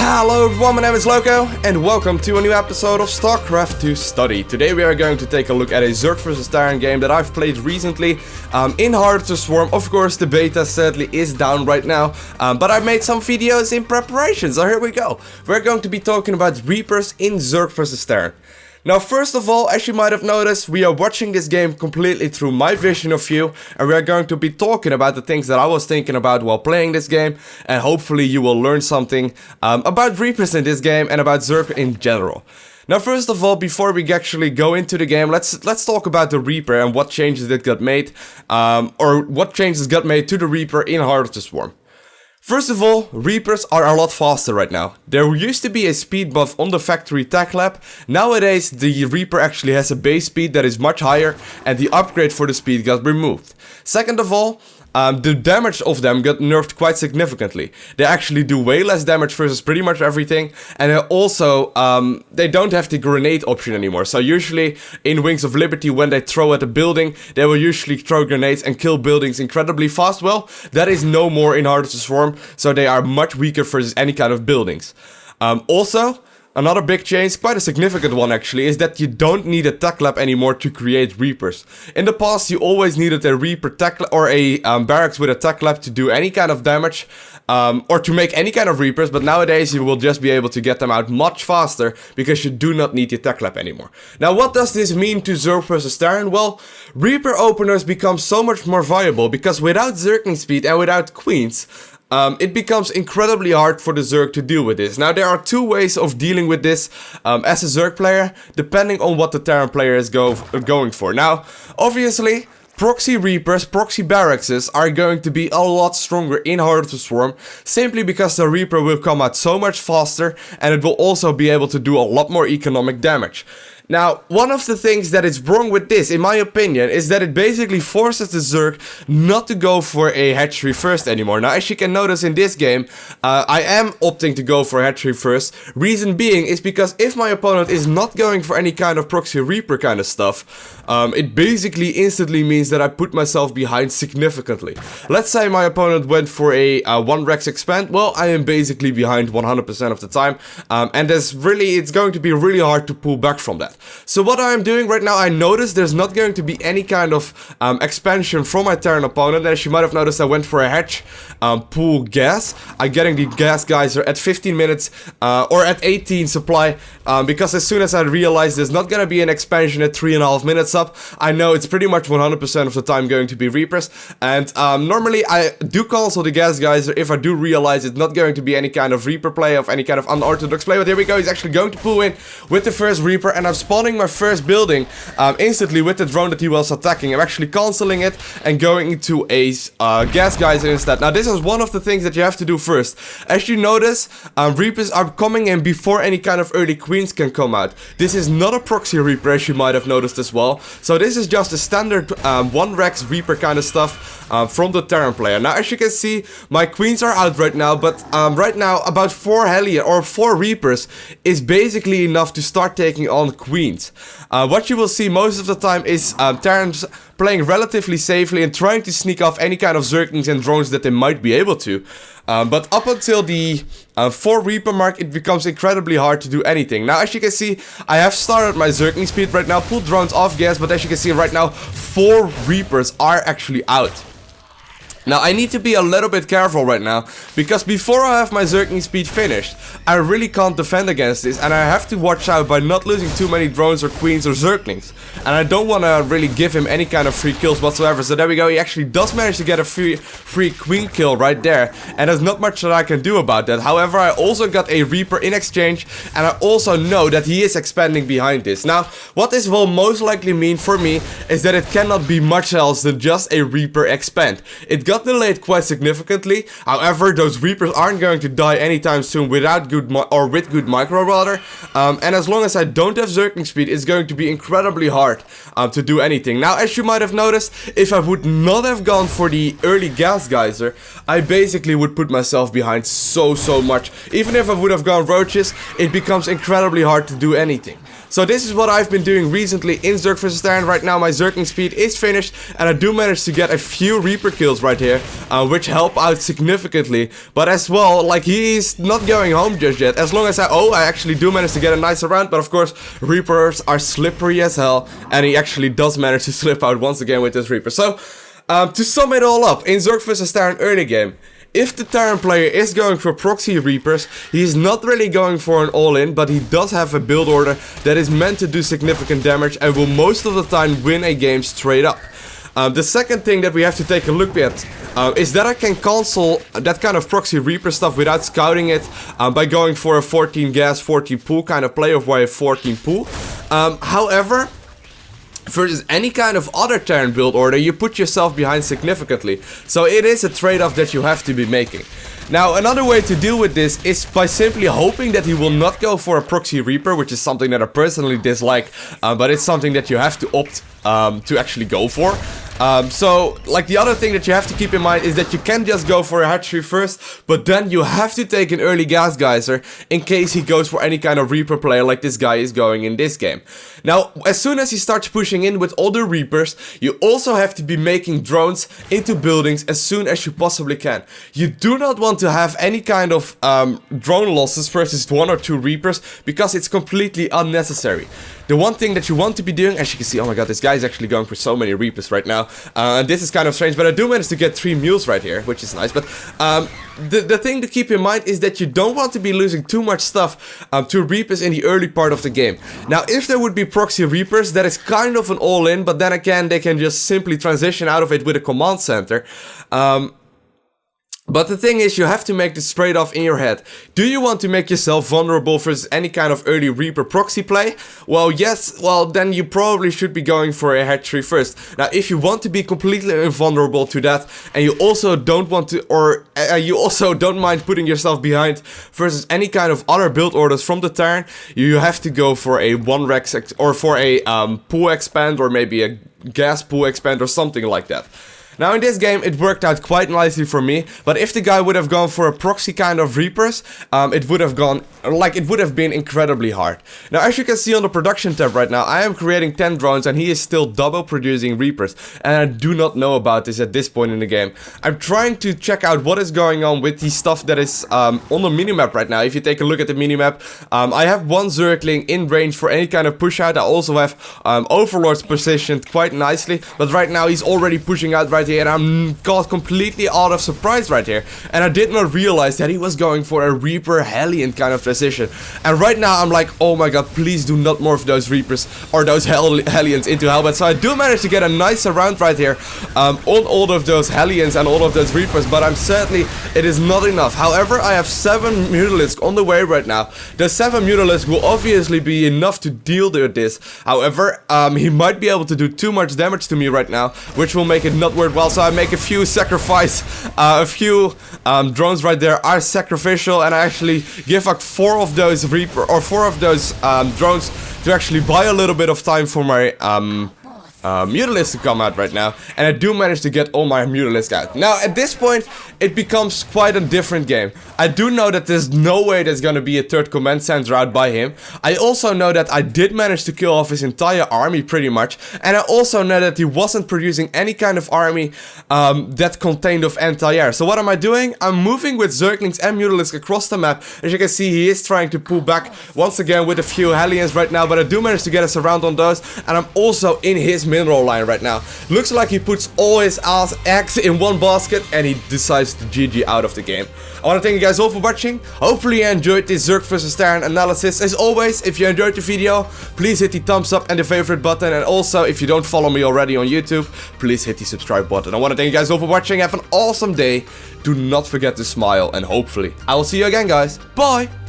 Hello everyone, my name is Lowko, and welcome to a new episode of StarCraft II Study. Today we are going to take a look at a Zerg vs Terran game that I've played recently in Harder to Swarm. Of course, the beta sadly is down right now, but I made some videos in preparation, so here we go. We're going to be talking about Reapers in Zerg vs Terran. Now, first of all, as you might have noticed, we are watching this game completely through my vision of view, and we are going to be talking about the things that I was thinking about while playing this game, and hopefully you will learn something about Reapers in this game and about Zerg in general. Now, first of all, before we actually go into the game, let's talk about the Reaper and what changes it got made, or what changes got made to the Reaper in Harder to Swarm. First of all, Reapers are a lot faster right now. There used to be a speed buff on the factory tech lab. Nowadays, the Reaper actually has a base speed that is much higher, and the upgrade for the speed got removed. Second of all, the damage of them got nerfed quite significantly. They actually do way less damage versus pretty much everything, and also, they don't have the grenade option anymore. So usually, in Wings of Liberty, when they throw at a building, they will usually throw grenades and kill buildings incredibly fast. Well, that is no more in Harder to Swarm, so they are much weaker versus any kind of buildings. Also, another big change, quite a significant one actually, is that you don't need a tech lab anymore to create Reapers. In the past, you always needed a Reaper tech lab or a barracks with a tech lab to do any kind of damage, or to make any kind of Reapers, but nowadays you will just be able to get them out much faster because you do not need the tech lab anymore. Now, what does this mean to Zerg vs Terran? Well, Reaper openers become so much more viable because without Zerging speed and without queens, it becomes incredibly hard for the Zerg to deal with this. Now, there are two ways of dealing with this as a Zerg player, depending on what the Terran player is going for. Now, obviously, proxy Reapers, proxy barracks are going to be a lot stronger in Harder to Swarm, simply because the Reaper will come out so much faster, and it will also be able to do a lot more economic damage. Now, one of the things that is wrong with this, in my opinion, is that it basically forces the Zerg not to go for a hatchery first anymore. Now, as you can notice in this game, I am opting to go for hatchery first. Reason being is because if my opponent is not going for any kind of proxy Reaper kind of stuff, it basically instantly means that I put myself behind significantly. Let's say my opponent went for a 1 Rex expand, well, I am basically behind 100% of the time, and it's going to be really hard to pull back from that. So what I am doing right now, I noticed there's not going to be any kind of expansion from my Terran opponent. As you might have noticed, I went for a hatch, pool gas. I'm getting the gas geyser at 15 minutes or at 18 supply, because as soon as I realized there's not going to be an expansion at 3.5 minutes up, I know it's pretty much 100% of the time going to be Reapers. And normally I do cancel the gas geyser if I do realize it's not going to be any kind of Reaper play, of any kind of unorthodox play. But here we go, he's actually going to pull in with the first Reaper, and I'm spawning my first building instantly with the drone that he was attacking. I'm actually cancelling it and going into a gas geyser instead. Now, this is one of the things that you have to do first. As you notice, Reapers are coming in before any kind of early queens can come out. This is not a proxy Reaper, as you might have noticed as well. So this is just a standard 1 Rex Reaper kind of stuff from the Terran player. Now, as you can see, my queens are out right now, but right now about 4 Hellion or 4 Reapers is basically enough to start taking on queens. What you will see most of the time is Terrans playing relatively safely and trying to sneak off any kind of Zerglings and drones that they might be able to. But up until the 4 Reaper mark, it becomes incredibly hard to do anything. Now, as you can see, I have started my Zergling speed right now, pulled drones off gas, but as you can see right now, 4 Reapers are actually out. Now, I need to be a little bit careful right now, because before I have my Zergling speed finished, I really can't defend against this, and I have to watch out by not losing too many drones or queens or Zerglings. And I don't want to really give him any kind of free kills whatsoever. So there we go, he actually does manage to get a free queen kill right there, and there's not much that I can do about that. However, I also got a Reaper in exchange, and I also know that he is expanding behind this. Now, what this will most likely mean for me is that it cannot be much else than just a Reaper expand. It got delayed quite significantly. However, those Reapers aren't going to die anytime soon without good with good micro rather. And as long as I don't have Zergling speed, it's going to be incredibly hard to do anything. Now, as you might have noticed, if I would not have gone for the early gas geyser, I basically would put myself behind so much. Even if I would have gone roaches, it becomes incredibly hard to do anything. So this is what I've been doing recently in Zerg vs Terran. Right now my Zerging speed is finished, and I do manage to get a few Reaper kills right here, which help out significantly. But as well, like, he's not going home just yet. As long as I actually do manage to get a nice round, but of course Reapers are slippery as hell, and he actually does manage to slip out once again with this Reaper. So to sum it all up, in Zerg vs Terran early game, if the Terran player is going for proxy Reapers, he's not really going for an all-in, but he does have a build order that is meant to do significant damage and will most of the time win a game straight up. The second thing that we have to take a look at is that I can cancel that kind of proxy Reaper stuff without scouting it by going for a 14 gas, 14 pool kind of play, or by a 14 pool. However, versus any kind of other Terran build order, you put yourself behind significantly. So it is a trade-off that you have to be making. Now, another way to deal with this is by simply hoping that he will not go for a proxy Reaper, which is something that I personally dislike, but it's something that you have to opt to actually go for. So, like, the other thing that you have to keep in mind is that you can just go for a hatchery first, but then you have to take an early gas geyser in case he goes for any kind of Reaper player like this guy is going in this game. Now, as soon as he starts pushing in with all the Reapers, you also have to be making drones into buildings as soon as you possibly can. You do not want to have any kind of drone losses versus 1 or 2 Reapers, because it's completely unnecessary. The one thing that you want to be doing, as you can see, oh my god, this guy is actually going for so many Reapers right now. And this is kind of strange, but I do manage to get 3 mules right here, which is nice. But the thing to keep in mind is that you don't want to be losing too much stuff to Reapers in the early part of the game. Now, if there would be proxy Reapers, that is kind of an all-in, but then again, they can just simply transition out of it with a command center. But the thing is, you have to make this trade-off in your head. Do you want to make yourself vulnerable versus any kind of early Reaper proxy play? Well, yes, well, then you probably should be going for a hatchery first. Now, if you want to be completely invulnerable to that, and you also don't want to, or you also don't mind putting yourself behind versus any kind of other build orders from the Terran, you have to go for a 1-rex, or for a pool expand, or maybe a gas pool expand, or something like that. Now, in this game, it worked out quite nicely for me, but if the guy would have gone for a proxy kind of Reapers, it would have been incredibly hard. Now, as you can see on the production tab right now, I am creating 10 drones, and he is still double producing Reapers, and I do not know about this at this point in the game. I'm trying to check out what is going on with the stuff that is on the minimap right now. If you take a look at the minimap, I have 1 Zergling in range for any kind of push out. I also have Overlords positioned quite nicely, but right now he's already pushing out right here, and I'm caught completely out of surprise right here, and I did not realize that he was going for a Reaper Hellion kind of transition. And right now I'm like, oh my god, please do not morph those Reapers or those Hellions into Hellbats. So I do manage to get a nice round right here on all of those Hellions and all of those Reapers, but I'm certainly, it is not enough. However, I have 7 Mutalisks on the way right now. The 7 Mutalisks will obviously be enough to deal with this. However, he might be able to do too much damage to me right now, which will make it not worthwhile. So I make a few drones right there are sacrificial, and I actually give like 4 of those Reaper, or 4 of those drones to actually buy a little bit of time for my Mutalisks to come out right now, and I do manage to get all my Mutalisks out. Now, at this point, it becomes quite a different game. I do know that there's no way there's gonna be a 3rd command center out by him. I also know that I did manage to kill off his entire army pretty much, and I also know that he wasn't producing any kind of army that contained of anti-air. So what am I doing? I'm moving with Zerglings and Mutalisks across the map. As you can see, he is trying to pull back once again with a few Hellions right now, but I do manage to get us around on those, and I'm also in his mineral line right now. Looks like he puts all his eggs in one basket, and he decides to GG out of the game. I want to thank you guys all for watching. Hopefully you enjoyed this Zerg vs Terran analysis. As always, if you enjoyed the video, please hit the thumbs up and the favorite button. And also, if you don't follow me already on YouTube, please hit the subscribe button. I want to thank you guys all for watching. Have an awesome day. Do not forget to smile, and hopefully I will see you again, guys. Bye!